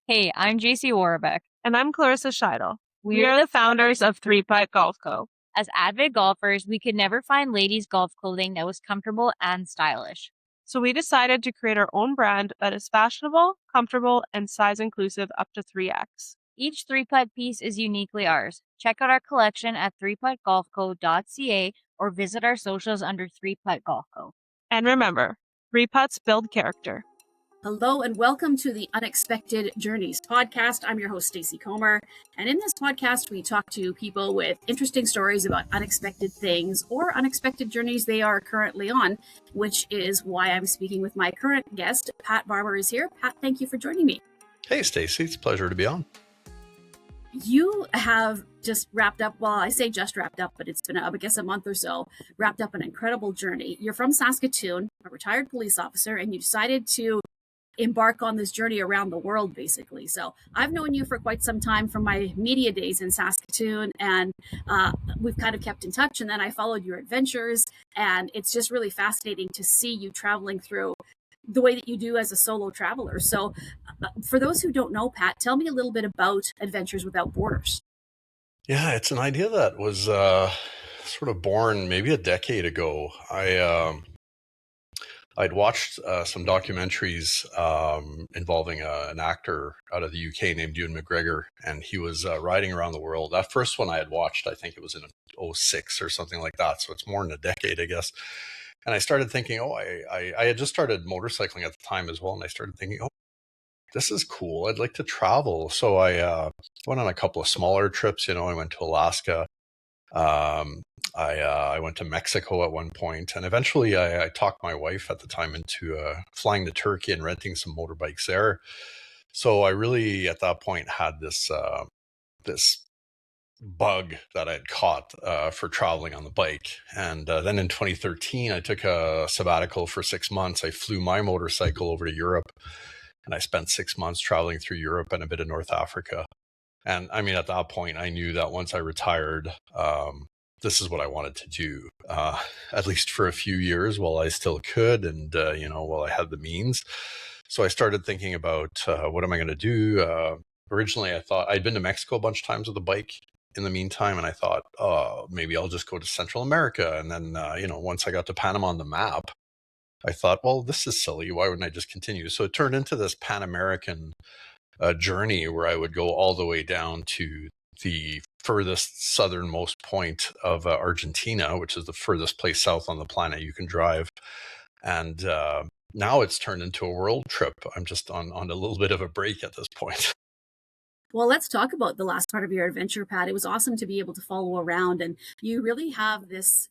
Hey, I'm JC Warbeck. And I'm Clarissa Scheidel. We are the founders of Three Putt Golf Co. As avid golfers, we could never find ladies' golf clothing that was comfortable and stylish. So we decided to create our own brand that is fashionable, comfortable, and size inclusive up to 3X. Each three-putt piece is uniquely ours. Check out our collection at threeputtgolfco.ca or visit our socials under Three Putt Golf Co. And remember, 3 putts build character. Hello and welcome to the Unexpected Journeys podcast. I'm your host, Stacey Comer. And in this podcast, we talk to people with interesting stories about unexpected things or unexpected journeys they are currently on, which is why I'm speaking with my current guest. Pat Barbar is here. Pat, thank you for joining me. Hey, Stacey. It's a pleasure to be on. You have just wrapped up, well, I say just wrapped up, but it's been, I guess, a month or so, wrapped up an incredible journey. You're from Saskatoon, a retired police officer, and you decided to embark on this journey around the world, basically. So I've known you for quite some time from my media days in Saskatoon, and we've kind of kept in touch. And then I followed your adventures, and it's just really fascinating to see you traveling through the way that you do as a solo traveler. So for those who don't know, Pat, tell me a little bit about Adventures Without Borders. Yeah, it's an idea that was sort of born maybe a decade ago. I'd watched some documentaries involving an actor out of the UK named Ewan McGregor, and he was riding around the world. That first one I had watched, I think it was in '06 or something like that. So it's more than a decade, I guess. And I started thinking, I had just started motorcycling at the time as well. And I started thinking, this is cool. I'd like to travel. So I went on a couple of smaller trips. I went to Alaska. I went to Mexico at one point, and eventually I talked my wife at the time into flying to Turkey and renting some motorbikes there. So I really, at that point, had this bug that I'd caught for traveling on the bike. And then in 2013, I took a sabbatical for 6 months. I flew my motorcycle over to Europe, and I spent 6 months traveling through Europe and a bit of North Africa. And I mean, at that point, I knew that once I retired, this is what I wanted to do, at least for a few years while I still could and, while I had the means. So I started thinking about what am I going to do? Originally, I thought I'd been to Mexico a bunch of times with a bike in the meantime. And I thought, maybe I'll just go to Central America. And then, once I got to Panama on the map, I thought, well, this is silly. Why wouldn't I just continue? So it turned into this Pan-American journey where I would go all the way down to the furthest southernmost point of Argentina, which is the furthest place south on the planet you can drive. And now it's turned into a world trip. I'm just on a little bit of a break at this point. Well, let's talk about the last part of your adventure, Pat. It was awesome to be able to follow around, and you really have this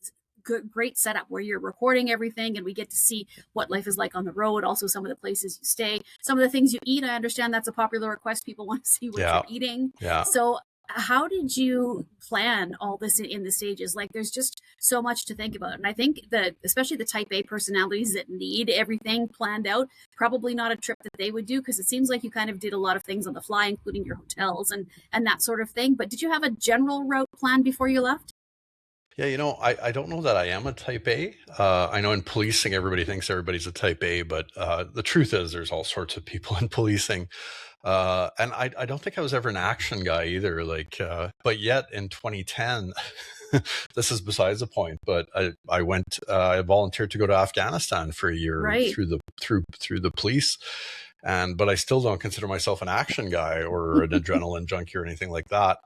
great setup where you're recording everything and we get to see what life is like on the road. Also, some of the places you stay, some of the things you eat. I understand that's a popular request. People want to see what you're eating. Yeah. So how did you plan all this in the stages? Like, there's just so much to think about. And I think that especially the type A personalities that need everything planned out, probably not a trip that they would do, because it seems like you kind of did a lot of things on the fly, including your hotels and that sort of thing. But did you have a general route plan before you left? Yeah, I don't know that I am a type A. I know in policing, everybody thinks everybody's a type A, but the truth is there's all sorts of people in policing. And I don't think I was ever an action guy either. But yet in 2010, this is besides the point, but I volunteered to go to Afghanistan for a year through the police. But I still don't consider myself an action guy or an adrenaline junkie or anything like that.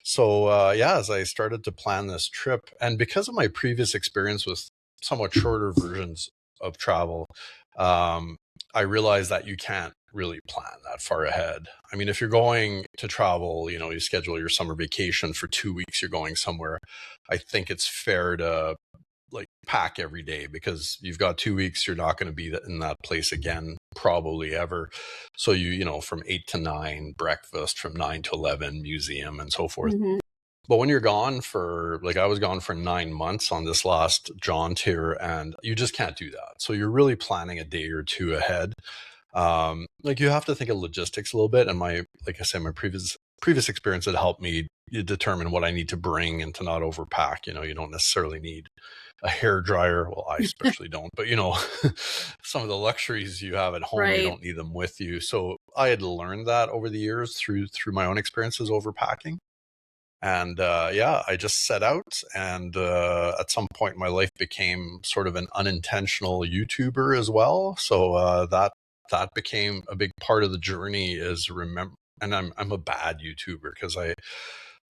So as I started to plan this trip, and because of my previous experience with somewhat shorter versions of travel, I realized that you can't really plan that far ahead. I mean, if you're going to travel, you schedule your summer vacation for 2 weeks, you're going somewhere. I think it's fair to pack every day, because you've got 2 weeks, you're not going to be in that place again, probably ever. So from 8 to 9, breakfast, from 9 to 11, museum, and so forth. Mm-hmm. But when you're gone for, I was gone for 9 months on this last jaunt here, and you just can't do that. So you're really planning a day or two ahead. You have to think of logistics a little bit. And my previous experience had helped me determine what I need to bring and to not overpack. You don't necessarily need a hair dryer. Well, I especially don't, but some of the luxuries you have at home, you don't need them with you. So I had learned that over the years through my own experiences overpacking. And yeah, I just set out, and at some point in my life became sort of an unintentional YouTuber as well. So that became a big part of the journey, is remember. And I'm a bad YouTuber because I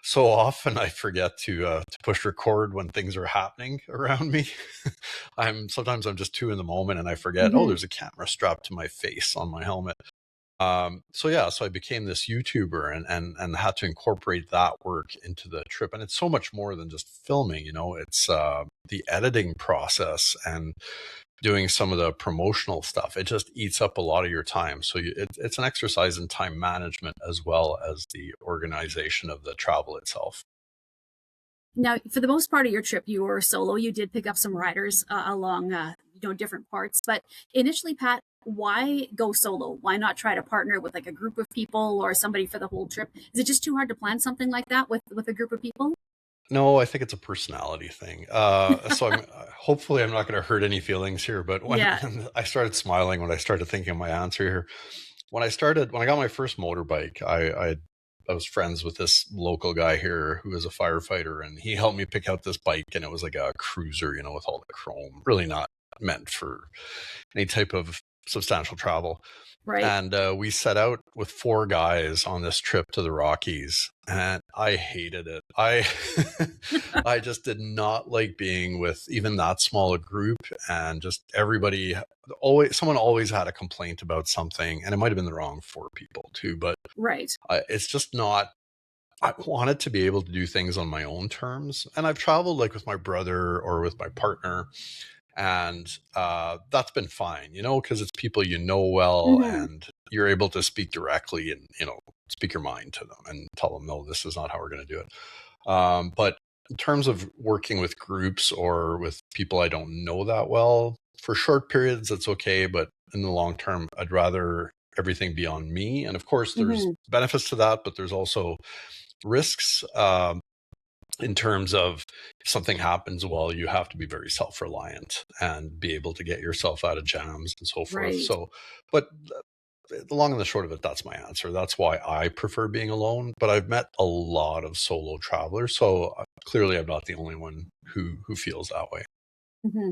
so often I forget to push record when things are happening around me. Sometimes I'm just too in the moment and I forget, oh, Mhm. there's a camera strapped to my face on my helmet. So yeah, so I became this YouTuber, and had to incorporate that work into the trip. And it's so much more than just filming, it's the editing process and doing some of the promotional stuff. It just eats up a lot of your time. So it's an exercise in time management as well as the organization of the travel itself. Now, for the most part of your trip, you were solo. You did pick up some riders along, different parts. But initially, Pat, why go solo? Why not try to partner with like a group of people or somebody for the whole trip? Is it just too hard to plan something like that with a group of people? No, I think it's a personality thing. So hopefully I'm not going to hurt any feelings here, but when, Yeah. when I started smiling when I started thinking of my answer here, when I got my first motorbike, I was friends with this local guy here who was a firefighter, and he helped me pick out this bike, and it was like a cruiser, with all the chrome, really not meant for any type of substantial travel. Right. And we set out with 4 guys on this trip to the Rockies, and I hated it. I just did not like being with even that small a group, and just everybody someone always had a complaint about something, and it might have been the wrong 4 people too, but Right. it's just not. I wanted to be able to do things on my own terms, and I've traveled like with my brother or with my partner, and that's been fine, because it's people well, Hmm. and you're able to speak directly and speak your mind to them and tell them, no, this is not how we're going to do it. But in terms of working with groups or with people I don't know that well, for short periods it's okay, but in the long term I'd rather everything be on me. And of course there's Hmm. benefits to that, but there's also risks. In terms of, if something happens, well, you have to be very self-reliant and be able to get yourself out of jams and so forth. Right. So, but the long and the short of it, that's my answer. That's why I prefer being alone. But I've met a lot of solo travelers, so clearly I'm not the only one who feels that way. Hmm.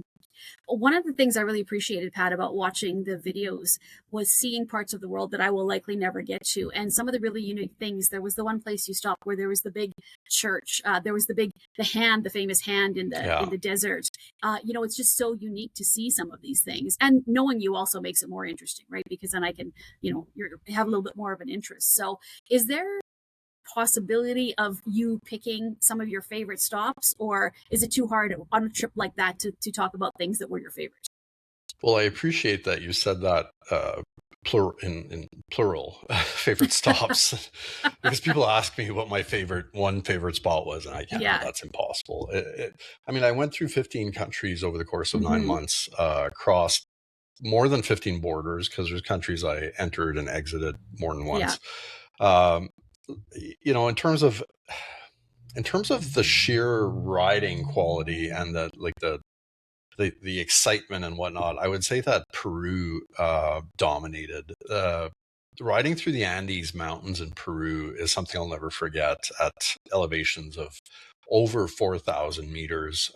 One of the things I really appreciated, Pat, about watching the videos was seeing parts of the world that I will likely never get to. And some of the really unique things. There was the one place you stopped where there was the big church. There was the famous hand in Yeah. the desert. It's just so unique to see some of these things. And knowing you also makes it more interesting, right? Because then I can, have a little bit more of an interest. So is there possibility of you picking some of your favorite stops, or is it too hard on a trip like that to talk about things that were your favorites? Well, I appreciate that you said that in plural, favorite stops, because people ask me what my favorite spot was, and I can't. Yeah. That's impossible. I mean, I went through 15 countries over the course of 9 months, crossed more than 15 borders, because there's countries I entered and exited more than Yeah. once. Um, in terms of the sheer riding quality and the excitement and whatnot, I would say that Peru dominated. Riding through the Andes Mountains in Peru is something I'll never forget, at elevations of over 4,000 meters.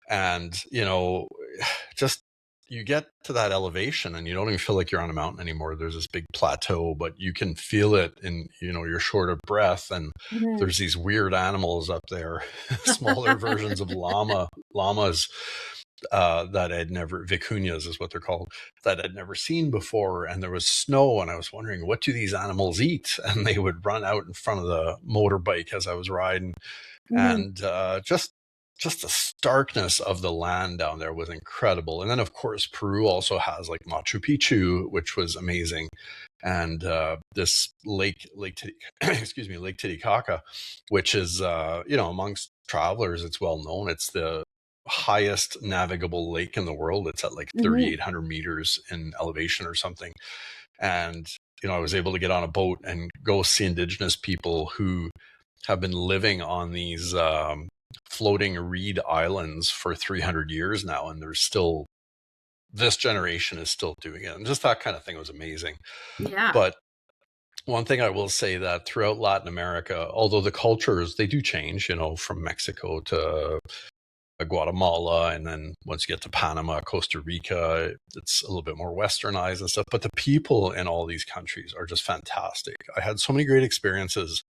And, just you get to that elevation and you don't even feel like you're on a mountain anymore. There's this big plateau, but you can feel it, and, you're short of breath. And Hmm. there's these weird animals up there, smaller versions of llamas, that I'd never, vicuñas is what they're called, that I'd never seen before. And there was snow, and I was wondering, what do these animals eat? And they would run out in front of the motorbike as I was riding. Hmm. And just the starkness of the land down there was incredible. And then of course Peru also has like Machu Picchu, which was amazing, and this Lake Titicaca, which is amongst travelers, it's well known. It's the highest navigable lake in the world. It's at like Hmm. 3,800 meters in elevation or something. And I was able to get on a boat and go see indigenous people who have been living on these floating reed islands for 300 years now, and they're still this generation is still doing it. And just that kind of thing was amazing. Yeah. But one thing I will say that throughout Latin America, although the cultures, they do change, from Mexico to Guatemala, and then once you get to Panama, Costa Rica, it's a little bit more westernized and stuff. But the people in all these countries are just fantastic. I had so many great experiences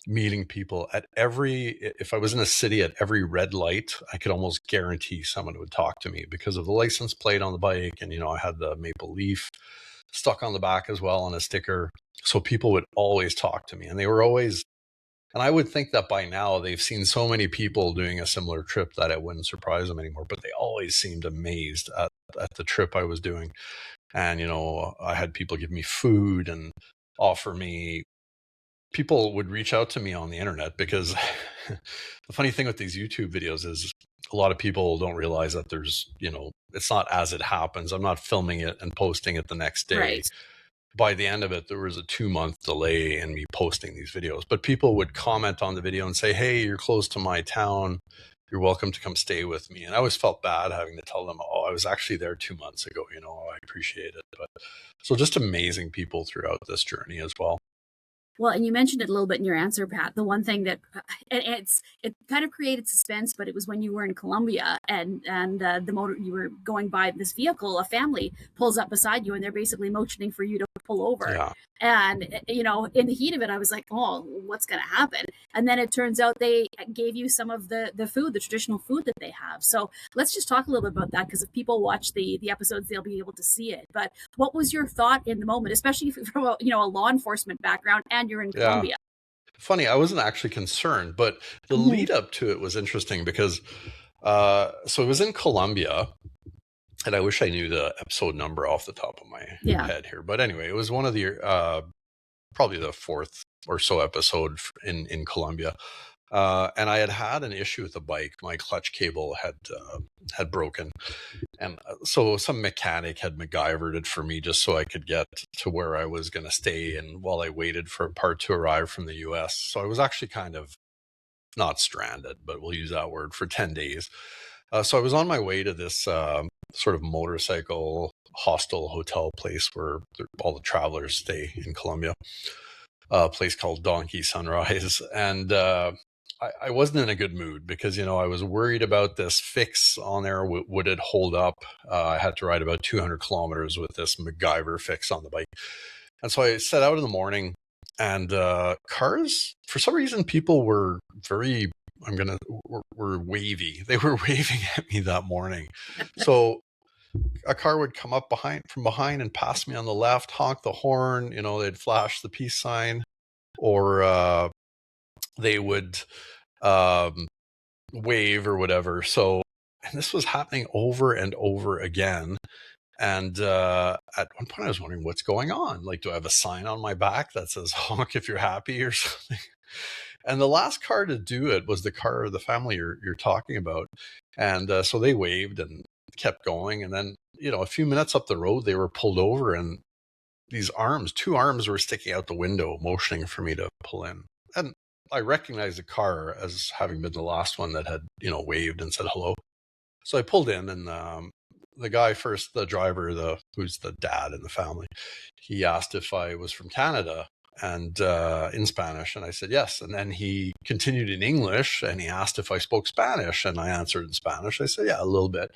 meeting people if I was in a city, at every red light, I could almost guarantee someone would talk to me because of the license plate on the bike. And, I had the maple leaf stuck on the back as well on a sticker. So people would always talk to me, and they were always, and I would think that by now they've seen so many people doing a similar trip that it wouldn't surprise them anymore, but they always seemed amazed at the trip I was doing. And, I had people give me food and offer me, people would reach out to me on the internet because the funny thing with these YouTube videos is a lot of people don't realize that there's, it's not as it happens. I'm not filming it and posting it the next day. Right. By the end of it, there was a 2-month delay in me posting these videos, but people would comment on the video and say, hey, you're close to my town. You're welcome to come stay with me. And I always felt bad having to tell them, oh, I was actually there 2 months ago. I appreciate it. But so just amazing people throughout this journey as well. Well, and you mentioned it a little bit in your answer, Pat. The one thing that it kind of created suspense, but it was when you were in Colombia and the motor, you were going by this vehicle, a family pulls up beside you, and they're basically motioning for you to pull over. Yeah. And in the heat of it, I was like, oh, what's going to happen? And then it turns out they gave you some of the food, the traditional food that they have. So let's just talk a little bit about that, because if people watch the episodes, they'll be able to see it. But what was your thought in the moment, especially from a law enforcement background, and you're in Colombia? Funny, I wasn't actually concerned, but the lead up to it was interesting because so it was in Colombia, and I wish I knew the episode number off the top of my head here. But anyway, it was one of the probably the 4th or so episode in Colombia. And I had an issue with the bike. My clutch cable had broken. And so some mechanic had MacGyvered it for me just so I could get to where I was going to stay, and while I waited for a part to arrive from the US. So I was actually kind of not stranded, but we'll use that word, for 10 days. So I was on my way to this sort of motorcycle hostel hotel place where all the travelers stay in Colombia, a place called Donkey Sunrise. And I wasn't in a good mood because, I was worried about this fix on there. Would it hold up? I had to ride about 200 kilometers with this MacGyver fix on the bike. And so I set out in the morning, and cars, for some reason, people were very, were wavy. They were waving at me that morning. So a car would come up from behind and pass me on the left, honk the horn, they'd flash the peace sign, or they would wave or whatever. So, and this was happening over and over again. And at one point I was wondering what's going on. Like, do I have a sign on my back that says honk if you're happy or something? And the last car to do it was the car of the family you're talking about. And so they waved and kept going. And then, a few minutes up the road, they were pulled over, and these two arms were sticking out the window, motioning for me to pull in. And I recognized the car as having been the last one that had, waved and said hello. So I pulled in, and the guy first, the driver, who's the dad in the family, he asked if I was from Canada, and in Spanish, and I said yes. And then he continued in English, and he asked if I spoke Spanish, and I answered in Spanish. I said, yeah, a little bit.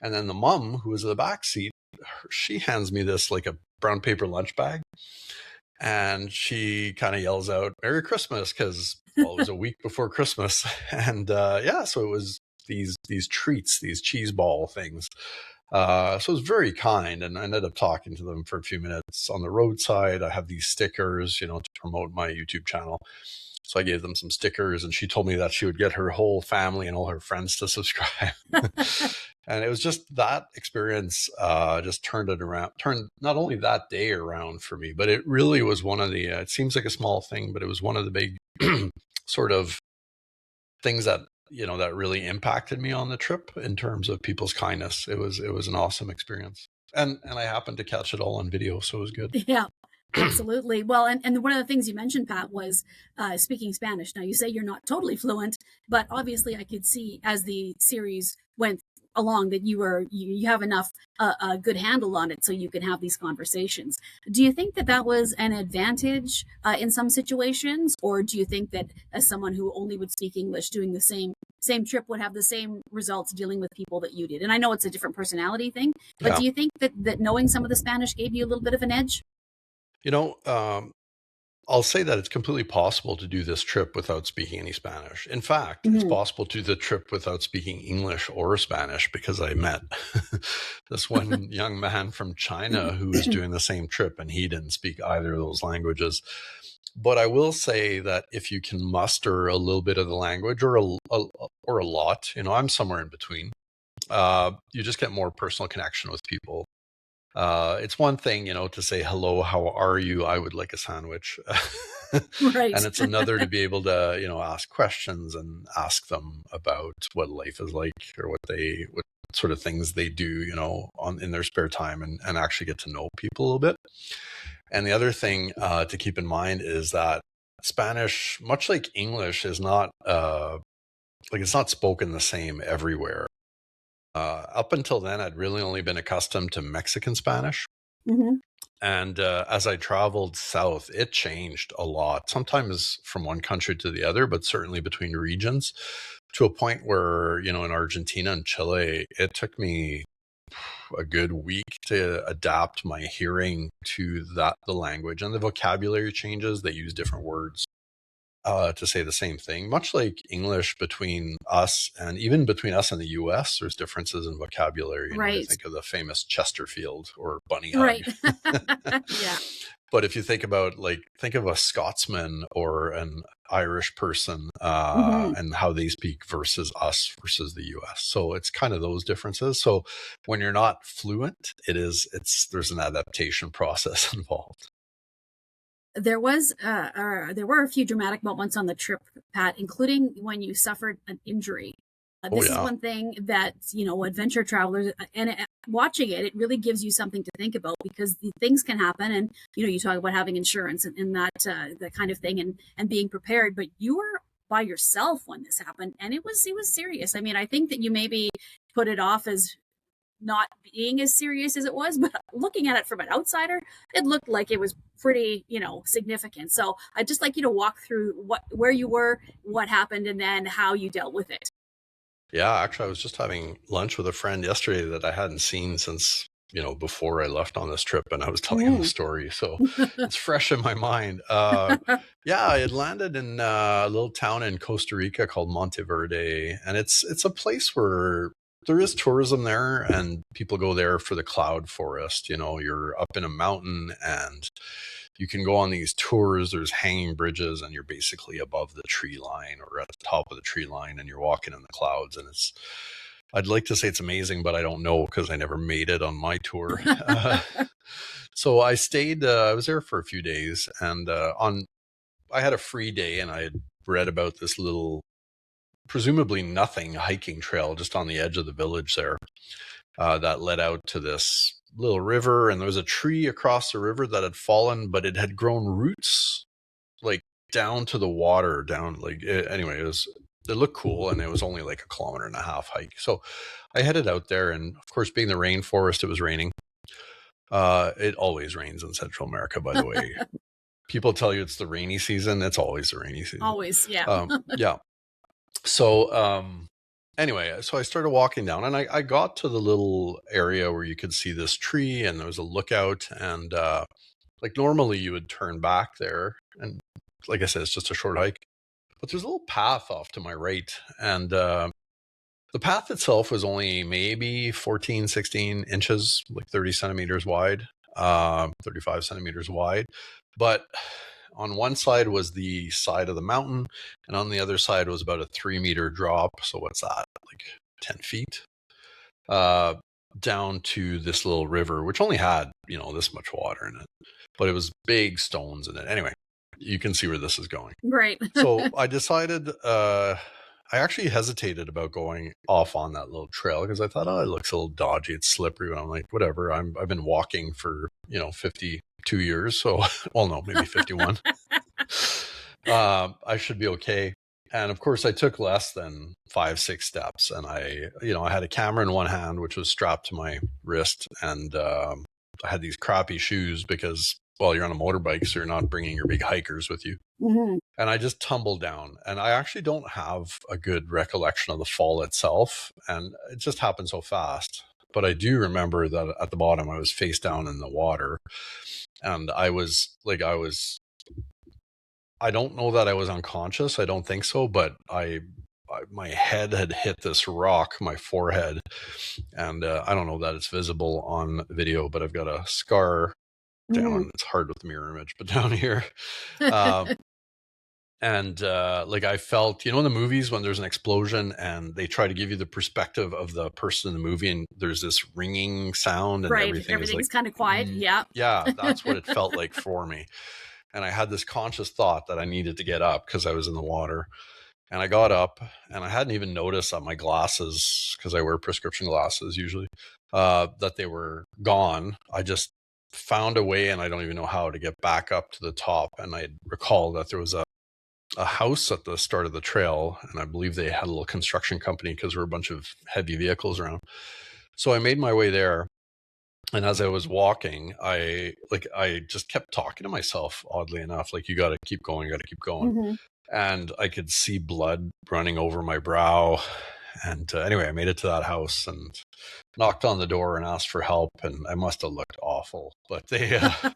And then the mom, who was in the back seat, she hands me this like a brown paper lunch bag. And she kind of yells out, Merry Christmas, because it was a week before Christmas. And so it was these treats, these cheese ball things. So it was very kind. And I ended up talking to them for a few minutes on the roadside. I have these stickers, to promote my YouTube channel. So I gave them some stickers, and she told me that she would get her whole family and all her friends to subscribe. And it was just that experience just turned not only that day around for me, but it really was one of the, it seems like a small thing, but it was one of the big sort of things that, that really impacted me on the trip in terms of people's kindness. It was an awesome experience. And I happened to catch it all on video, so it was good. Yeah. Absolutely. Well, and one of the things you mentioned, Pat, was speaking Spanish. Now, you say you're not totally fluent, but obviously I could see as the series went along that you have enough a good handle on it so you can have these conversations. Do you think that that was an advantage in some situations, or do you think that as someone who only would speak English, doing the same trip would have the same results dealing with people that you did? And I know it's a different personality thing, but Yeah. do you think that knowing some of the Spanish gave you a little bit of an edge? You know, I'll say that it's completely possible to do this trip without speaking any Spanish. In fact, it's Mhm. possible to do the trip without speaking English or Spanish, because I met this one young man from China who was doing the same trip, and he didn't speak either of those languages. But I will say that if you can muster a little bit of the language, or or a lot, I'm somewhere in between. You just get more personal connection with people. It's one thing, to say hello, how are you? I would like a sandwich. Right. And it's another to be able to, ask questions and ask them about what life is like, or what sort of things they do, in their spare time, and actually get to know people a little bit. And the other thing to keep in mind is that Spanish, much like English, is not it's not spoken the same everywhere. Up until then, I'd really only been accustomed to Mexican Spanish. Mhm. And as I traveled south, it changed a lot, sometimes from one country to the other, but certainly between regions, to a point where, in Argentina and Chile, it took me a good week to adapt my hearing to the language, and the vocabulary changes. They use different words to say the same thing, much like English between us, and even between us and the US, there's differences in vocabulary. I Right. think of the famous Chesterfield or bunny hug. Right. Yeah. But if you think of a Scotsman or an Irish person, Mhm. and how they speak versus us versus the US. So it's kind of those differences. So when you're not fluent, there's an adaptation process involved. There were a few dramatic moments on the trip, Pat, including when you suffered an injury. Oh This is yeah. one thing that adventure travelers, and watching it really gives you something to think about, because the things can happen, and you talk about having insurance and that kind of thing, and being prepared. But you were by yourself when this happened, and it was serious. I mean, I think that you maybe put it off as not being as serious as it was, but looking at it from an outsider, it looked like it was pretty, significant. So I'd just like you to walk through where you were, what happened, and then how you dealt with it. Yeah, actually, I was just having lunch with a friend yesterday that I hadn't seen since, before I left on this trip, and I was telling him the Mm. story. So it's fresh in my mind. Yeah, I had landed in a little town in Costa Rica called Monteverde, and it's a place where there is tourism there, and people go there for the cloud forest. You're up in a mountain, and you can go on these tours. There's hanging bridges, and you're basically above the tree line or at the top of the tree line, and you're walking in the clouds. And I'd like to say it's amazing, but I don't know, because I never made it on my tour. So I stayed, I was there for a few days, and I had a free day, and I had read about this little, presumably nothing hiking trail just on the edge of the village there, that led out to this little river, and there was a tree across the river that had fallen, but it had grown roots like down to the water, down anyway, it looked cool, and it was only like a 1.5 kilometer hike. So I headed out there, and of course, being the rainforest, it was raining. It always rains in Central America, by the way. People tell you it's the rainy season. It's always the rainy season. Always, yeah. Yeah. So anyway, so I started walking down, and I got to the little area where you could see this tree, and there was a lookout, and normally you would turn back there, and like I said, it's just a short hike, but there's a little path off to my right, and the path itself was only maybe 14, 16 inches, like 30 centimeters wide, 35 centimeters wide. But on one side was the side of the mountain, and on the other side was about a 3 meter drop. So what's that? Like 10 feet uh, down to this little river, which only had, this much water in it, but it was big stones in it. Anyway, you can see where this is going. Right. So I decided, I actually hesitated about going off on that little trail, because I thought, oh, it looks a little dodgy, it's slippery. But I'm like, whatever. I've been walking for 52 years, so well, no, maybe 51. I should be okay. And of course, I took less than 5-6 steps, and I had a camera in one hand, which was strapped to my wrist, and I had these crappy shoes because, well, you're on a motorbike, so you're not bringing your big hikers with you. Mhm. And I just tumbled down, and I actually don't have a good recollection of the fall itself, and it just happened so fast. But I do remember that at the bottom, I was face down in the water, and I don't know that I was unconscious. I don't think so, but my head had hit this rock, my forehead, and I don't know that it's visible on video, but I've got a scar down. It's hard with the mirror image, but down here. And I felt, in the movies when there's an explosion and they try to give you the perspective of the person in the movie, and there's this ringing sound and Right. everything is Everything's kind of quiet. Yeah. yeah, that's what it felt like for me. And I had this conscious thought that I needed to get up because I was in the water. And I got up, and I hadn't even noticed that my glasses, because I wear prescription glasses usually, that they were gone. I just found a way, and I don't even know how, to get back up to the top. And I recall that there was a house at the start of the trail, and I believe they had a little construction company because there were a bunch of heavy vehicles around. So I made my way there. And as I was walking, I just kept talking to myself, oddly enough, like, you got to keep going, you got to keep going. And I could see blood running over my brow. And anyway, I made it to that house and knocked on the door and asked for help. And I must have looked awful, but I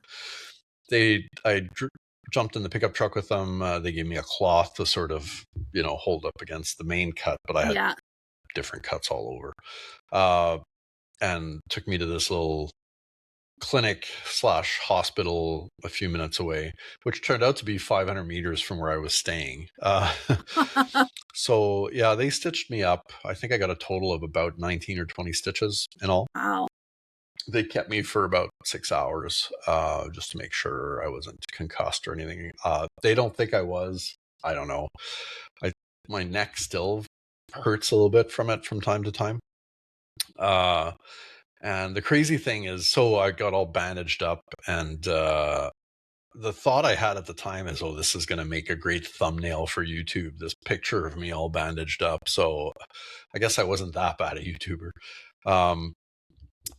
jumped in the pickup truck with them. They gave me a cloth to sort of, hold up against the main cut, but I had different cuts all over. And took me to this little clinic / hospital a few minutes away, which turned out to be 500 meters from where I was staying. So yeah, they stitched me up. I think I got a total of about 19 or 20 stitches in all. Wow. They kept me for about 6 hours, just to make sure I wasn't concussed or anything. They don't think I was. I don't know. My neck still hurts a little bit from it from time to time. And the crazy thing is, so I got all bandaged up, and the thought I had at the time is, oh, this is going to make a great thumbnail for YouTube, this picture of me all bandaged up. So I guess I wasn't that bad a YouTuber.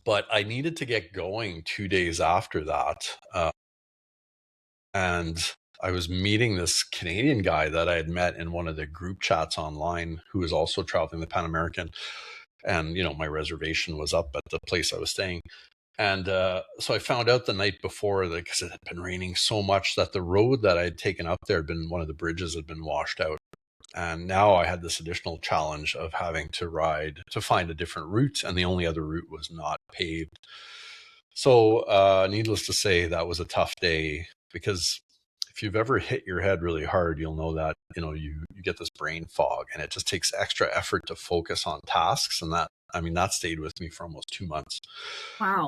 But I needed to get going 2 days after that. And I was meeting this Canadian guy that I had met in one of the group chats online, who was also traveling the Pan American. And, my reservation was up at the place I was staying. And so I found out the night before, because it had been raining so much, that the road that I had taken up there one of the bridges had been washed out. And now I had this additional challenge of having to find a different route. And the only other route was not paved. So needless to say, that was a tough day, because if you've ever hit your head really hard, you'll know that, you get this brain fog, and it just takes extra effort to focus on tasks. And that stayed with me for almost 2 months. Wow.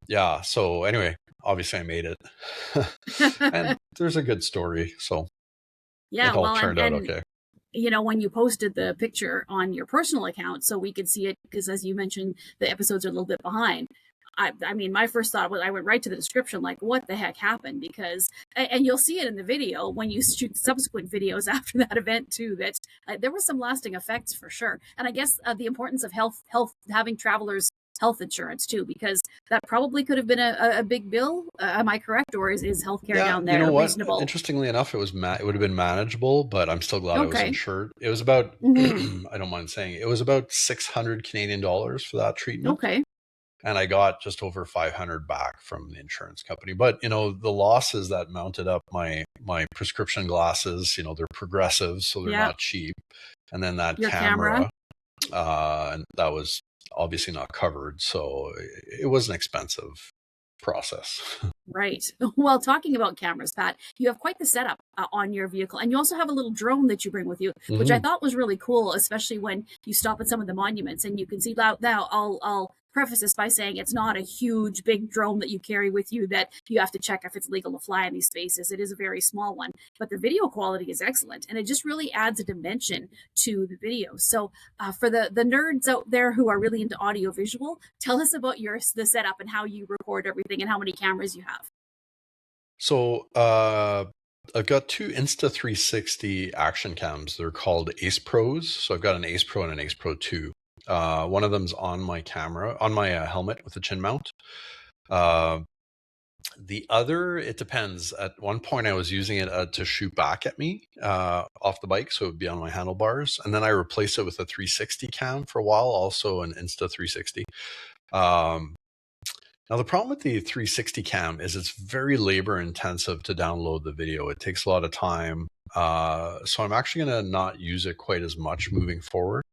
Yeah. So anyway, obviously I made it. And there's a good story. So yeah, it all turned out okay. When you posted the picture on your personal account, so we could see it, because as you mentioned, the episodes are a little bit behind. I mean, my first thought was, I went right to the description, like, what the heck happened? Because, and you'll see it in the video when you shoot subsequent videos after that event too, that there was some lasting effects for sure. And I guess the importance of health, having travelers health insurance too, because that probably could have been a big bill. Am I correct? Or is healthcare down there reasonable? Interestingly enough, it would have been manageable, but I'm still glad I was insured. It was about, I don't mind saying, it was about 600 Canadian dollars for that treatment. Okay. And I got just over 500 back from the insurance company. But, the losses that mounted up my prescription glasses, they're progressive, so they're not cheap. And then that camera. And that was obviously not covered. So it was an expensive process. Right. Well, talking about cameras, Pat, you have quite the setup on your vehicle. And you also have a little drone that you bring with you, which I thought was really cool, especially when you stop at some of the monuments and you can see now I'll preface this by saying it's not a huge, big drone that you carry with you that you have to check if it's legal to fly in these spaces. It is a very small one, but the video quality is excellent, and it just really adds a dimension to the video. So for the nerds out there who are really into audio visual, tell us about the setup and how you record everything and how many cameras you have. So I've got two Insta360 action cams. They're called Ace Pros. So I've got an Ace Pro and an Ace Pro 2. One of them's on my camera, on my helmet with a chin mount. The other, it depends. At one point, I was using it to shoot back at me off the bike, so it would be on my handlebars. And then I replaced it with a 360 cam for a while, also an Insta360. Now, the problem with the 360 cam is it's very labor intensive to download the video. It takes a lot of time. So I'm actually going to not use it quite as much moving forward.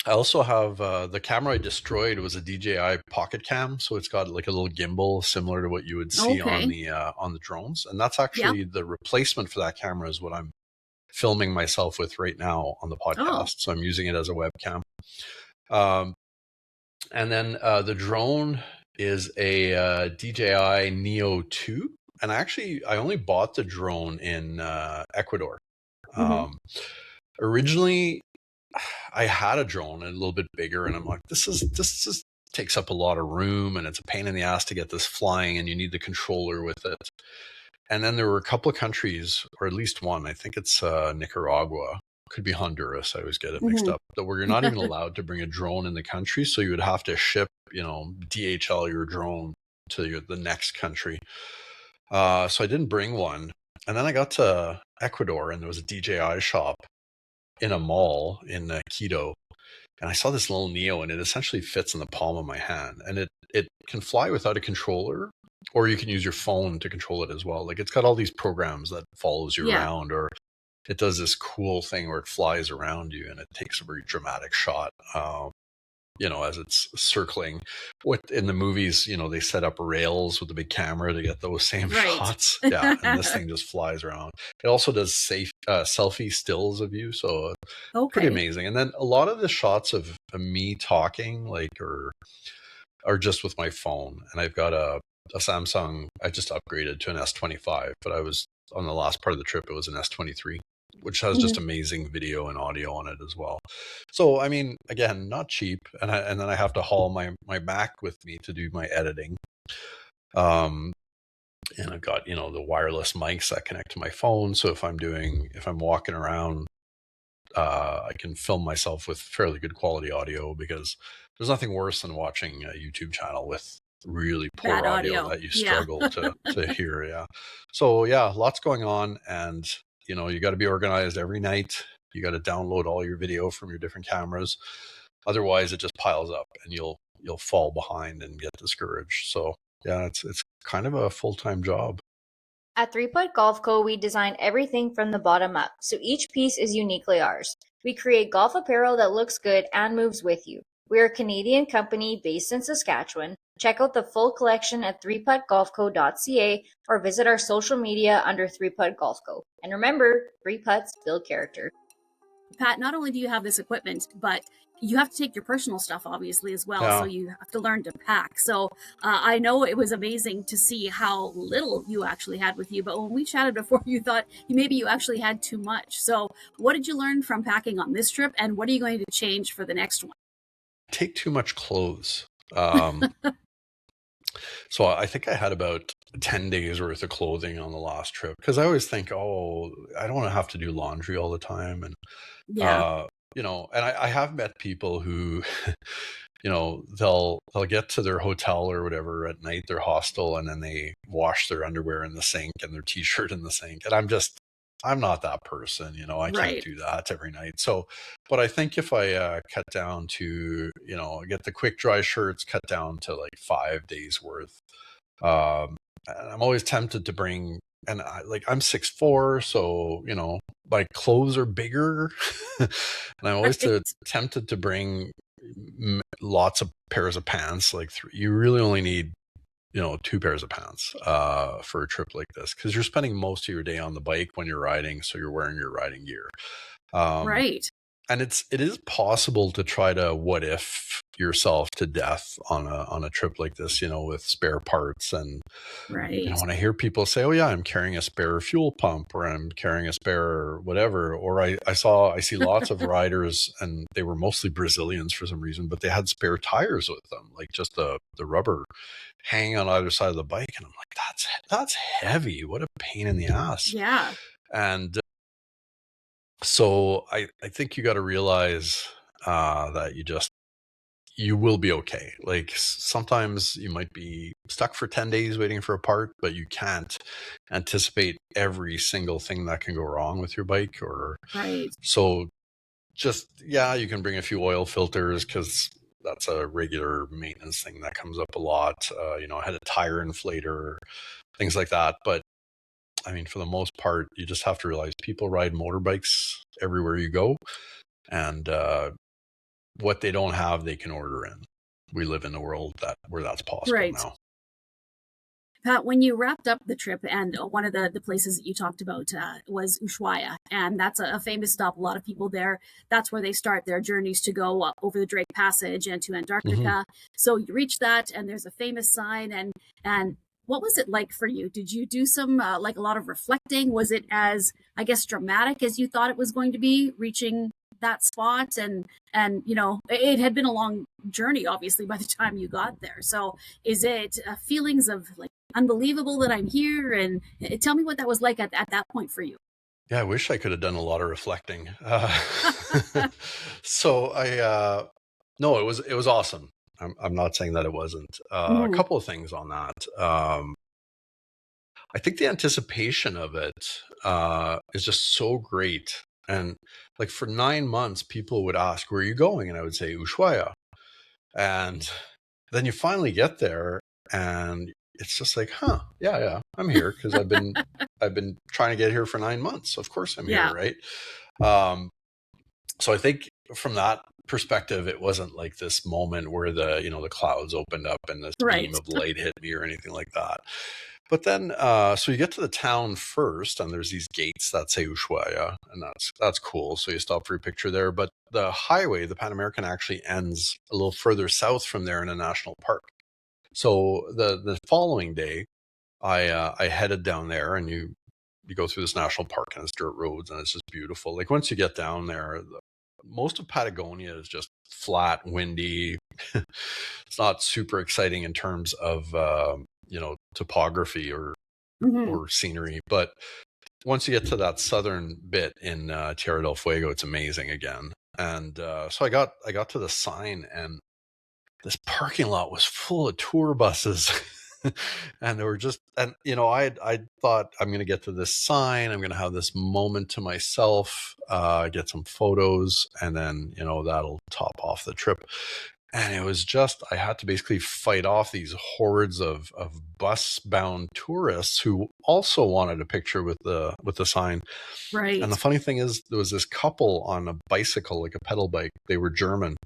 I also have the camera I destroyed was a DJI Pocket Cam, so it's got like a little gimbal similar to what you would see on the drones, and that's actually the replacement for that camera is what I'm filming myself with right now on the podcast. So I'm using it as a webcam. And then the drone is a DJI Neo 2, and I only bought the drone in Ecuador. Originally, I had a drone a little bit bigger, and I'm like, this just takes up a lot of room, and it's a pain in the ass to get this flying, and you need the controller with it. And then there were a couple of countries, or at least one, I think it's Nicaragua, could be Honduras, I always get it mixed up, that where you're not even allowed to bring a drone in the country, so you would have to ship, DHL your drone to the next country. So I didn't bring one. And then I got to Ecuador, and there was a DJI shop in a mall in Quito, and I saw this little Neo, and it essentially fits in the palm of my hand, and it can fly without a controller, or you can use your phone to control it as well. Like, it's got all these programs that follows you around, or it does this cool thing where it flies around you and it takes a very dramatic shot, as it's circling. What in the movies, they set up rails with a big camera to get those same shots. Yeah, and this thing just flies around. It also does selfie stills of you, so pretty amazing. And then a lot of the shots of me talking, are just with my phone. And I've got a Samsung. I just upgraded to an S25, but I was on the last part of the trip. It was an S23. Which has just amazing video and audio on it as well. So, I mean, again, not cheap. And then I have to haul my Mac with me to do my editing. And I've got, the wireless mics that connect to my phone. So if I'm walking around, I can film myself with fairly good quality audio, because there's nothing worse than watching a YouTube channel with really poor audio that you struggle to hear. Yeah. So yeah, lots going on, and you got to be organized every night. You got to download all your video from your different cameras. Otherwise, it just piles up, and you'll fall behind and get discouraged. So yeah, it's kind of a full-time job. At 3-Putt Golf Co., we design everything from the bottom up, so each piece is uniquely ours. We create golf apparel that looks good and moves with you. We are a Canadian company based in Saskatchewan. Check out the full collection at 3puttgolfco.ca or visit our social media under 3-Putt Golf Co. And remember, 3 putts build character. Pat, not only do you have this equipment, but you have to take your personal stuff, obviously, as well. So you have to learn to pack. So I know it was amazing to see how little you actually had with you. But when we chatted before, you thought maybe you actually had too much. So what did you learn from packing on this trip? And what are you going to change for the next one? Take too much clothes. So I think I had about 10 days worth of clothing on the last trip, because I always think, I don't want to have to do laundry all the time. And, and I have met people who, they'll get to their hotel or whatever at night, their hostel, and then they wash their underwear in the sink and their t-shirt in the sink. And I'm not that person, I can't do that every night. So, but I think if I cut down to, get the quick dry shirts cut down to like 5 days worth. And I'm always tempted to bring, and I'm 6'4", so, my clothes are bigger. And I'm always tempted to bring lots of pairs of pants. You really only need 2 pairs of pants for a trip like this, because you're spending most of your day on the bike when you're riding, so you're wearing your riding gear. and it is possible to try to what if yourself to death on a trip like this, with spare parts. And Right. when I hear people say, "Oh yeah, I'm carrying a spare fuel pump, or I'm carrying a spare whatever," or I see lots of riders, and they were mostly Brazilians for some reason, but they had spare tires with them, like just the rubber hanging on either side of the bike, and I'm like, that's heavy. What a pain in the ass. Yeah. And so I think you got to realize that you will be okay. Like sometimes you might be stuck for 10 days waiting for a part, but you can't anticipate every single thing that can go wrong with your bike. Or Right. so just, yeah, you can bring a few oil filters because that's a regular maintenance thing that comes up a lot. I had a tire inflator, things like that. But I mean, for the most part, you just have to realize people ride motorbikes everywhere you go. And what they don't have, they can order in. We live in a world where that's possible Right. now. Pat, when you wrapped up the trip, and one of the places that you talked about was Ushuaia, and that's a famous stop. A lot of people there, that's where they start their journeys to go over the Drake Passage and to Antarctica. So you reach that, and there's a famous sign. And what was it like for you? Did you do some like a lot of reflecting? Was it as, I guess, dramatic as you thought it was going to be, reaching that spot? And it had been a long journey, obviously, by the time you got there. So is it feelings of like unbelievable that I'm here? And tell me what that was like at that point for you. Yeah, I wish I could have done a lot of reflecting. So no, it was awesome. I'm not saying that it wasn't. A couple of things on that. I think the anticipation of it is just so great. And like for 9 months, people would ask, "Where are you going?" And I would say Ushuaia. And then you finally get there, and it's just like, yeah, I'm here because I've been trying to get here for 9 months. Of course I'm here, right? So I think from that perspective, it wasn't like this moment where the clouds opened up and this beam of light hit me or anything like that. But then, so you get to the town first, and there's these gates that say Ushuaia, and that's cool. So you stop for your picture there. But the highway, the Pan American, actually ends a little further south from there in a national park. So the following day, I headed down there, and you go through this national park, and it's dirt roads, and it's just beautiful. Like once you get down there, most of Patagonia is just flat, windy. It's not super exciting in terms of topography or scenery, but once you get to that southern bit in Tierra del Fuego, it's amazing again. And so I got to the sign, and this parking lot was full of tour buses. And they were just, and I thought, I'm going to get to this sign, I'm going to have this moment to myself, get some photos, and then that'll top off the trip. And it was just, I had to basically fight off these hordes of bus-bound tourists who also wanted a picture with the sign. Right. And the funny thing is, there was this couple on a bicycle, like a pedal bike. They were German,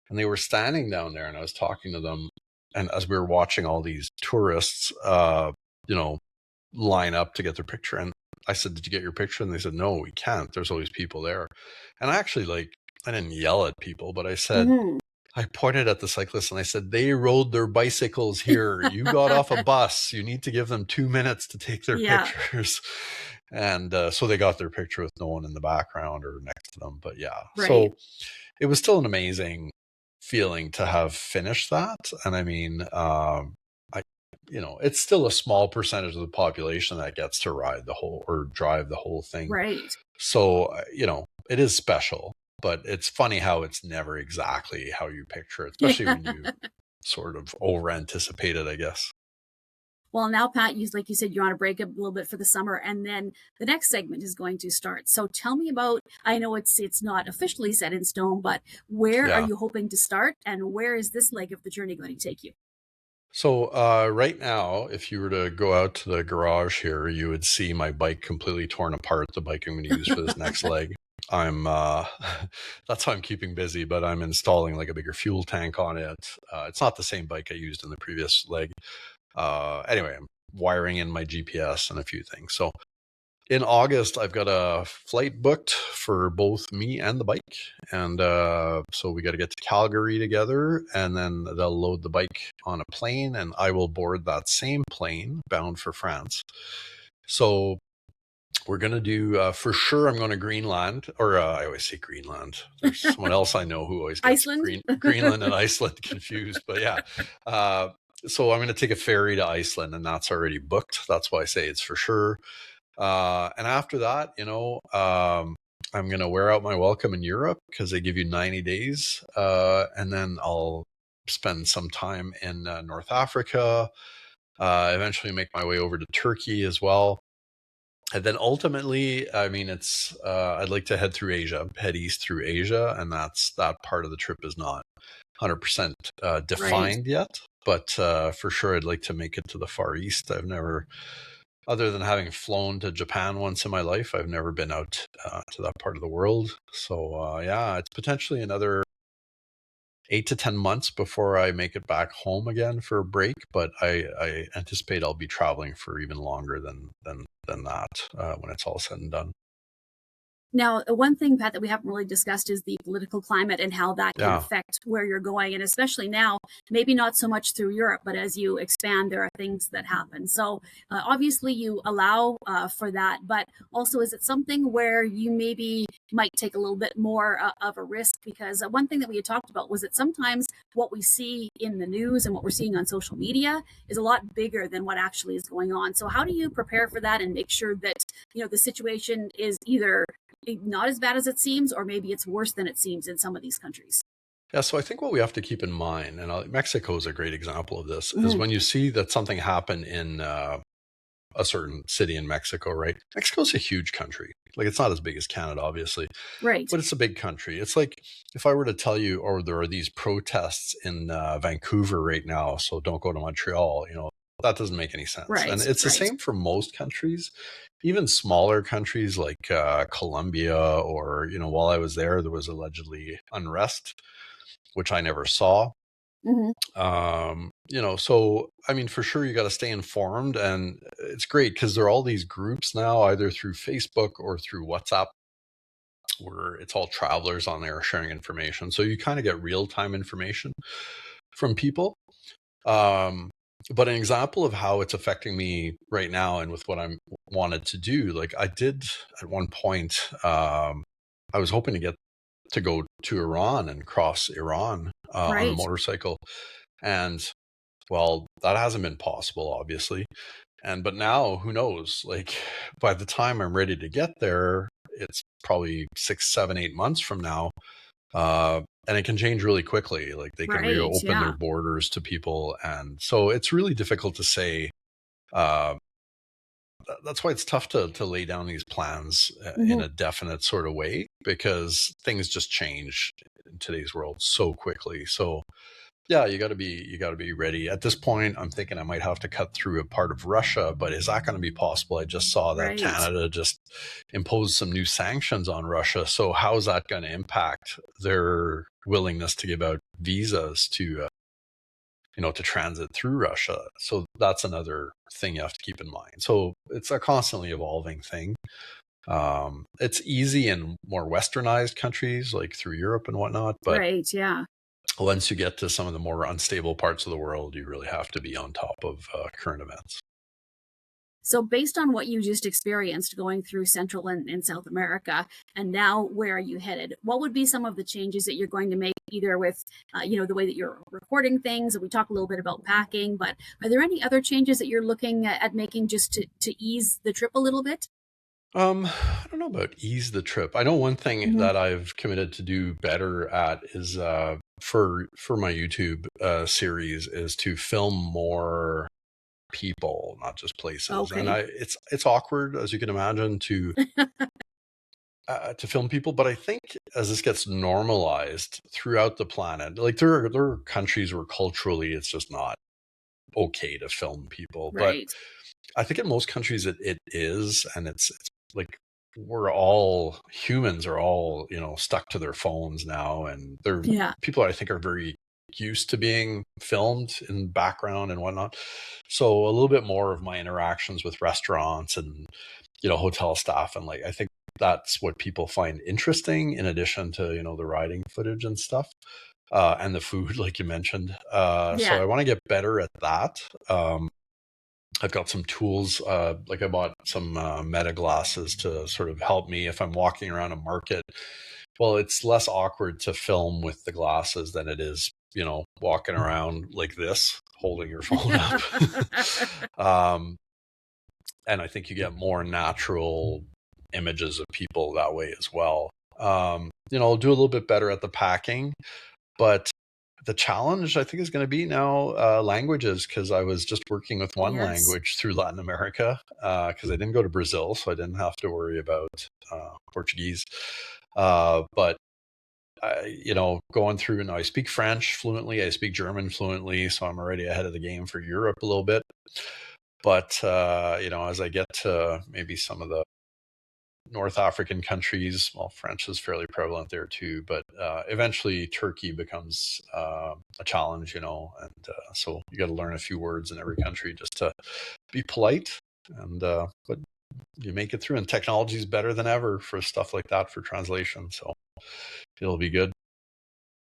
and they were standing down there, and I was talking to them. And as we were watching all these tourists, line up to get their picture, and I said, "Did you get your picture?" And they said, "No, we can't. There's always people there." And I actually, I didn't yell at people, but I said, I pointed at the cyclists and I said, "They rode their bicycles here. You got off a bus. You need to give them 2 minutes to take their pictures." And so they got their picture with no one in the background or next to them. But yeah, so it was still an amazing feeling to have finished that. And I mean, it's still a small percentage of the population that gets to ride the whole or drive the whole thing. Right. So, it is special, but it's funny how it's never exactly how you picture it, especially when you sort of over anticipate it, I guess. Well, now, Pat, like you said, you're on a break a little bit for the summer, and then the next segment is going to start. So tell me about, I know it's not officially set in stone, but where are you hoping to start, and where is this leg of the journey going to take you? So right now, if you were to go out to the garage here, you would see my bike completely torn apart, the bike I'm going to use for this next leg. That's how I'm keeping busy, but I'm installing like a bigger fuel tank on it. It's not the same bike I used in the previous leg. Anyway, I'm wiring in my GPS and a few things. So In August, I've got a flight booked for both me and the bike. And so we got to get to Calgary together, and then they'll load the bike on a plane, and I will board that same plane bound for France. So we're going to do, for sure, I'm going to Greenland, or I always say Greenland. There's someone else I know who always gets Iceland? Greenland and Iceland confused. But yeah. So I'm going to take a ferry to Iceland, and that's already booked. That's why I say it's for sure. And after that, I'm going to wear out my welcome in Europe because they give you 90 days. And then I'll spend some time in North Africa, eventually make my way over to Turkey as well. And then ultimately, I mean, I'd like to head east through Asia. And that part of the trip is not 100% defined yet. But for sure, I'd like to make it to the Far East. I've never, other than having flown to Japan once in my life, I've never been out to that part of the world. So yeah, it's potentially another 8 to 10 months before I make it back home again for a break. But I anticipate I'll be traveling for even longer than that when it's all said and done. Now, one thing, Pat, that we haven't really discussed is the political climate and how that can affect where you're going. And especially now, maybe not so much through Europe, but as you expand, there are things that happen. So obviously you allow for that, but also is it something where you maybe might take a little bit more of a risk? Because one thing that we had talked about was that sometimes what we see in the news and what we're seeing on social media is a lot bigger than what actually is going on. So how do you prepare for that and make sure that, the situation is either not as bad as it seems, or maybe it's worse than it seems in some of these countries? Yeah, so I think what we have to keep in mind, and Mexico is a great example of this, is when you see that something happened in a certain city in Mexico, right? Mexico's a huge country. Like, it's not as big as Canada, obviously. Right. But it's a big country. It's like if I were to tell you, or there are these protests in Vancouver right now, so don't go to Montreal, that doesn't make any sense. Right, And it's the same for most countries, even smaller countries like Colombia, or, while I was there was allegedly unrest, which I never saw. So, I mean, for sure, you got to stay informed, and it's great because there are all these groups now, either through Facebook or through WhatsApp, where it's all travelers on there sharing information. So you kind of get real-time information from people. But an example of how it's affecting me right now and with what I'm wanted to do, like I did at one point, I was hoping to go to Iran and cross Iran on a motorcycle. And well, that hasn't been possible, obviously. But now, who knows? Like, by the time I'm ready to get there, it's probably 6, 7, 8 months from now. And it can change really quickly. Like, they can reopen their borders to people. And so it's really difficult to say. That's why it's tough to lay down these plans in a definite sort of way, because things just change in today's world so quickly. So yeah, you got to be ready. At this point, I'm thinking I might have to cut through a part of Russia, but is that going to be possible? I just saw that Canada just imposed some new sanctions on Russia. So how is that going to impact their willingness to give out visas to to transit through Russia? So that's another thing you have to keep in mind. So it's a constantly evolving thing. It's easy in more westernized countries like through Europe and whatnot, but once you get to some of the more unstable parts of the world, you really have to be on top of current events. So based on what you just experienced going through Central and South America, and now where are you headed? What would be some of the changes that you're going to make, either with, the way that you're recording things? We talk a little bit about packing, but are there any other changes that you're looking at making just to ease the trip a little bit? I don't know about ease the trip. I know one thing that I've committed to do better at is for my YouTube series is to film more people, not just places. And it's awkward, as you can imagine, to film people. But I think as this gets normalized throughout the planet, like there are countries where culturally it's just not okay to film people. But I think in most countries it is, and it's like humans are all, stuck to their phones now, and people I think are very used to being filmed in background and whatnot. So a little bit more of my interactions with restaurants and, hotel staff. And like, I think that's what people find interesting in addition to, the riding footage and stuff. And the food, like you mentioned. So Yeah. I want to get better at that. I've got some tools, like I bought some meta glasses to sort of help me if I'm walking around a market. Well, it's less awkward to film with the glasses than it is, walking around like this, holding your phone up. And I think you get more natural images of people that way as well. I'll do a little bit better at the packing, but the challenge I think is going to be now languages, because I was just working with one Yes. language through Latin America because I didn't go to Brazil, so I didn't have to worry about Portuguese. But going through, and I speak French fluently, I speak German fluently, so I'm already ahead of the game for Europe a little bit. But as I get to maybe some of the North African countries, well, French is fairly prevalent there too, but eventually Turkey becomes a challenge, and so you got to learn a few words in every country just to be polite. And but you make it through, and technology is better than ever for stuff like that, for translation. So it'll be good.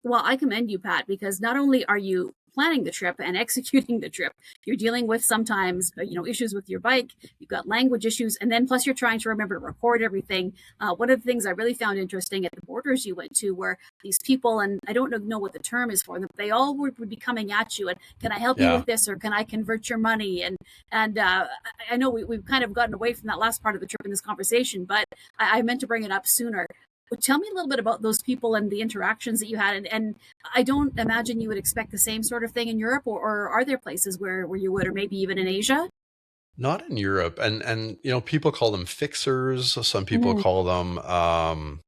Well, I commend you, Pat, because not only are you planning the trip and executing the trip, you're dealing with sometimes, issues with your bike, you've got language issues, and then plus you're trying to remember to record everything. One of the things I really found interesting at the borders you went to were these people, and I don't know what the term is for them, they all would be coming at you and, can I help you with this, or can I convert your money? And I know we've kind of gotten away from that last part of the trip in this conversation, but I meant to bring it up sooner. Tell me a little bit about those people and the interactions that you had. And I don't imagine you would expect the same sort of thing in Europe, or are there places where you would, or maybe even in Asia? Not in Europe. And people call them fixers. Some people call them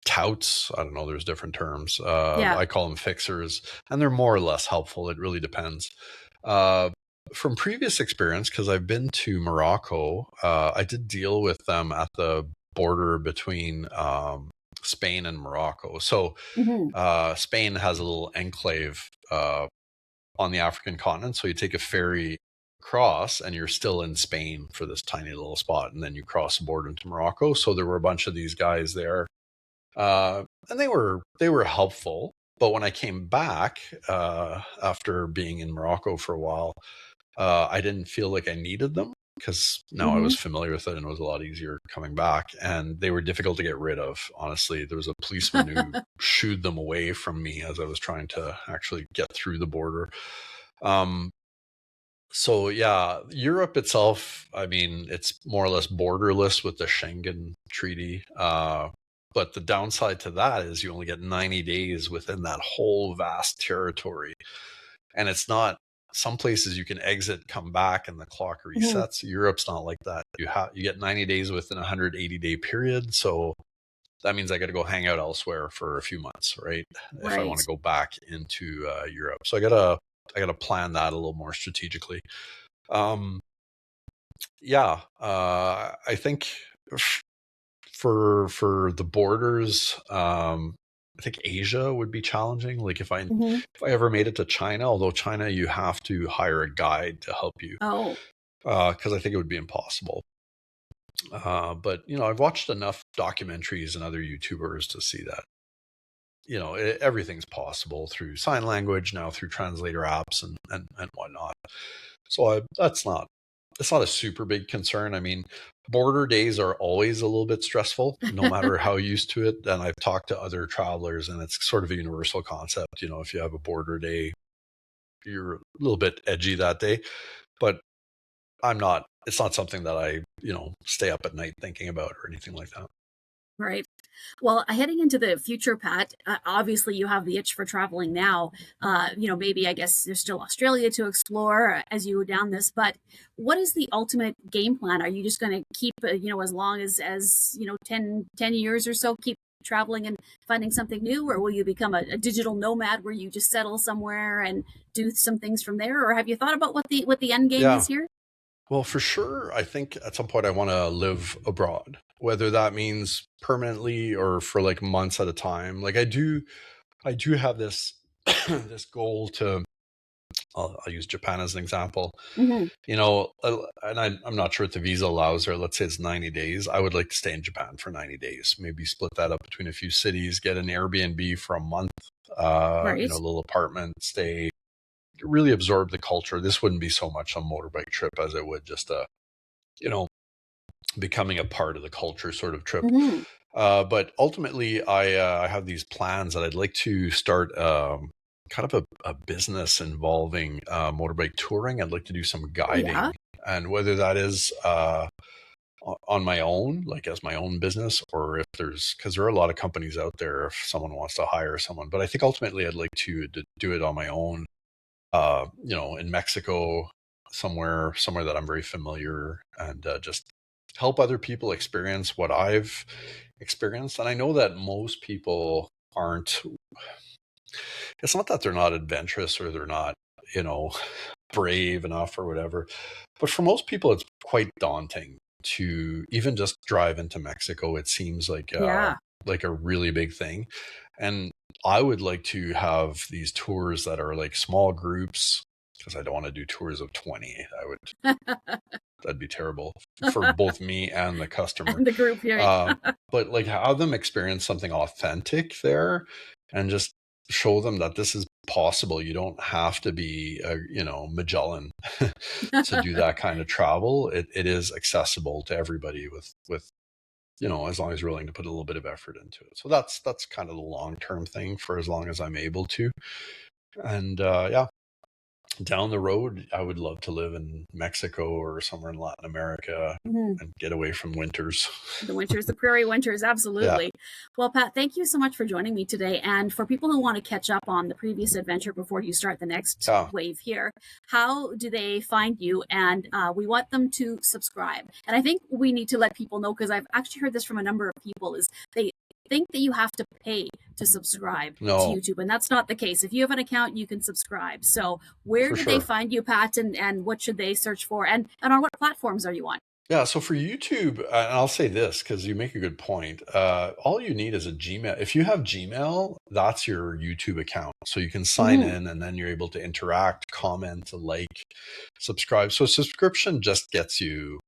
touts. I don't know. There's different terms. Yeah. I call them fixers, and they're more or less helpful. It really depends. From previous experience, because I've been to Morocco, I did deal with them at the border between Spain and Morocco. So Spain has a little enclave on the African continent. So you take a ferry across and you're still in Spain for this tiny little spot. And then you cross the border into Morocco. So there were a bunch of these guys there. And they were helpful. But when I came back after being in Morocco for a while, I didn't feel like I needed them, because now I was familiar with it and it was a lot easier coming back. And they were difficult to get rid of. Honestly, there was a policeman who shooed them away from me as I was trying to actually get through the border. So yeah, Europe itself, I mean, it's more or less borderless with the Schengen Treaty. But the downside to that is you only get 90 days within that whole vast territory. And it's not, some places you can exit, come back, and the clock resets. Europe's not like that. You get 90 days within a 180-day period. So that means I got to go hang out elsewhere for a few months, right? If I want to go back into Europe. So I gotta plan that a little more strategically. I think for the borders, I think Asia would be challenging. Like if I ever made it to China, although China, you have to hire a guide to help you. Because I think it would be impossible. But I've watched enough documentaries and other YouTubers to see that everything's possible through sign language now, through translator apps and whatnot. So it's not a super big concern. I mean, border days are always a little bit stressful, no matter how used to it. And I've talked to other travelers, and it's sort of a universal concept. If you have a border day, you're a little bit edgy that day. But it's not something that I, stay up at night thinking about or anything like that. Right. Well, heading into the future, Pat, obviously you have the itch for traveling now. Maybe I guess there's still Australia to explore as you go down this, but what is the ultimate game plan? Are you just going to keep, as long as 10 years or so, keep traveling and finding something new, or will you become a digital nomad where you just settle somewhere and do some things from there? Or have you thought about what the end game is here? Well, for sure, I think at some point I want to live abroad, whether that means permanently or for like months at a time. Like I do have this this goal to, I'll use Japan as an example. Mhm. And I'm not sure what the visa allows, or let's say it's 90 days. I would like to stay in Japan for 90 days, maybe split that up between a few cities, get an Airbnb for a month, Right. a little apartment, stay, really absorb the culture. This wouldn't be so much a motorbike trip as it would just becoming a part of the culture sort of trip. Mhm. But ultimately, I have these plans that I'd like to start kind of a business involving motorbike touring. I'd like to do some guiding, Yeah. and whether that is on my own, like as my own business, or if because there are a lot of companies out there if someone wants to hire someone. But I think ultimately I'd like to do it on my own, in Mexico, somewhere that I'm very familiar, and just help other people experience what I've experienced. And I know that most people aren't, it's not that they're not adventurous or they're not, you know, brave enough or whatever, but for most people, it's quite daunting to even just drive into Mexico. It seems Yeah. like a really big thing. And I would like to have these tours that are like small groups, because I don't want to do tours of 20. That'd be terrible for both me and the customer. And the group here. But like have them experience something authentic there, and just show them that this is possible. You don't have to be a, Magellan to do that kind of travel. It is accessible to everybody with, as long as you're willing to put a little bit of effort into it. So that's kind of the long-term thing for as long as I'm able to. And down the road, I would love to live in Mexico or somewhere in Latin America Mhm. and get away from winters. The winters, the prairie winters, absolutely. Well, Pat, thank you so much for joining me today. And for people who want to catch up on the previous adventure before you start the next Yeah. wave here, how do they find you? And we want them to subscribe. And I think we need to let people know, because I've actually heard this from a number of people, is they think that you have to pay to subscribe to YouTube, and that's not the case. If you have an account, you can subscribe. So where do they find you, Pat, and what should they search for, and on what platforms are you on? Yeah, so for YouTube, and I'll say this because you make a good point. All you need is a Gmail. If you have Gmail, that's your YouTube account. So you can sign in, and then you're able to interact, comment, like, subscribe. So subscription just gets you,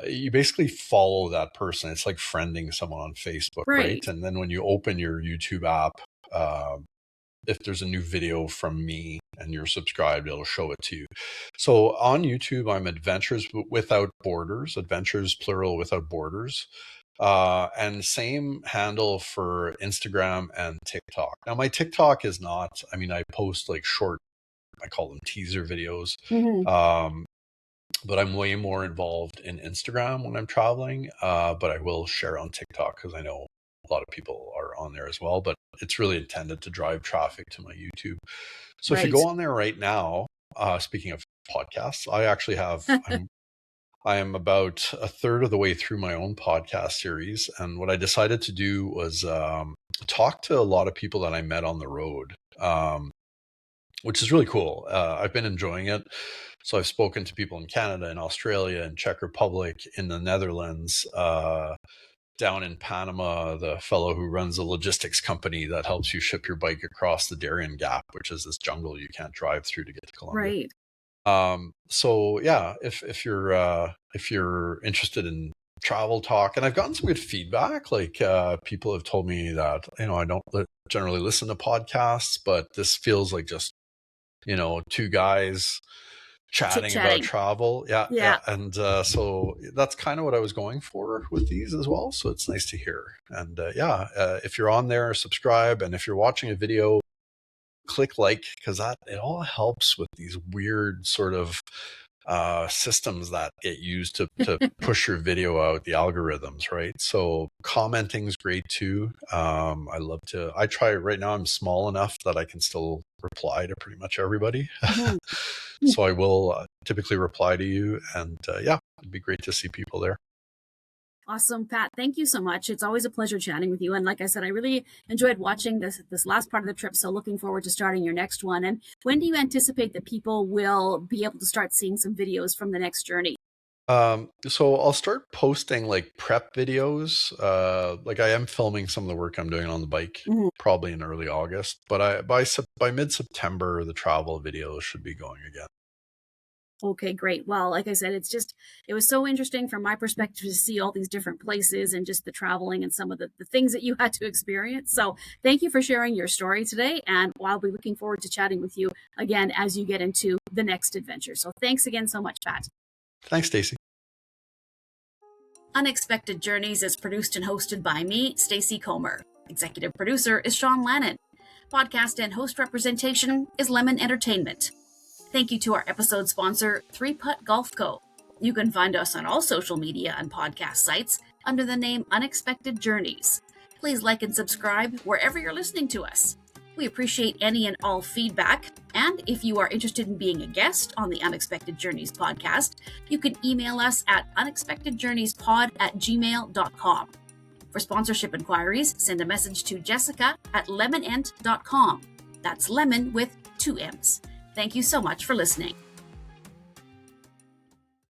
you basically follow that person. It's like friending someone on Facebook, right? And then when you open your YouTube app, if there's a new video from me and you're subscribed, it'll show it to you. So on YouTube, I'm Adventures Without Borders, Adventures plural without borders. And same handle for Instagram and TikTok. Now my TikTok is not, I post like short, I call them teaser videos. But I'm way more involved in Instagram when I'm traveling. But I will share on TikTok because I know a lot of people are on there as well, but it's really intended to drive traffic to my YouTube. So if you go on there right now, speaking of podcasts, I actually have, I am about a third of the way through my own podcast series. And what I decided to do was talk to a lot of people that I met on the road, which is really cool. I've been enjoying it. So I've spoken to people in Canada and Australia and Czech Republic, in the Netherlands, down in Panama, the fellow who runs a logistics company that helps you ship your bike across the Darien Gap, which is this jungle you can't drive through to get to Colombia. So yeah, if you're interested in travel talk, and I've gotten some good feedback, like people have told me that, I don't generally listen to podcasts, but this feels like just, two guys chatting about travel. Yeah. And so that's kind of what I was going for with these as well. So it's nice to hear. And if you're on there, subscribe. And if you're watching a video, click like, because it all helps with these weird sort of systems that get used to push your video out, the algorithms, right? So commenting is great too. I try right now. I'm small enough that I can still reply to pretty much everybody. So I will typically reply to you, and it'd be great to see people there. Awesome, Pat. Thank you so much. It's always a pleasure chatting with you. And like I said, I really enjoyed watching this last part of the trip. So looking forward to starting your next one. And when do you anticipate that people will be able to start seeing some videos from the next journey? So I'll start posting like prep videos. Like I am filming some of the work I'm doing on the bike, Mhm. probably in early August. But by mid-September, the travel videos should be going again. Okay, great. Well, like I said, it was so interesting from my perspective to see all these different places and just the traveling and some of the things that you had to experience. So thank you for sharing your story today. And I'll be looking forward to chatting with you again as you get into the next adventure. So thanks again so much, Pat. Thanks, Stacy. Unexpected Journeys is produced and hosted by me, Stacy Comer. Executive producer is Sean Lannon. Podcast and host representation is Lemmon Entertainment. Thank you to our episode sponsor, 3Putt Golf Co. You can find us on all social media and podcast sites under the name Unexpected Journeys. Please like and subscribe wherever you're listening to us. We appreciate any and all feedback, and if you are interested in being a guest on the Unexpected Journeys podcast, you can email us at unexpectedjourneyspod@gmail.com. For sponsorship inquiries, send a message to Jessica@lemmonent.com. That's lemon with 2 M's. Thank you so much for listening.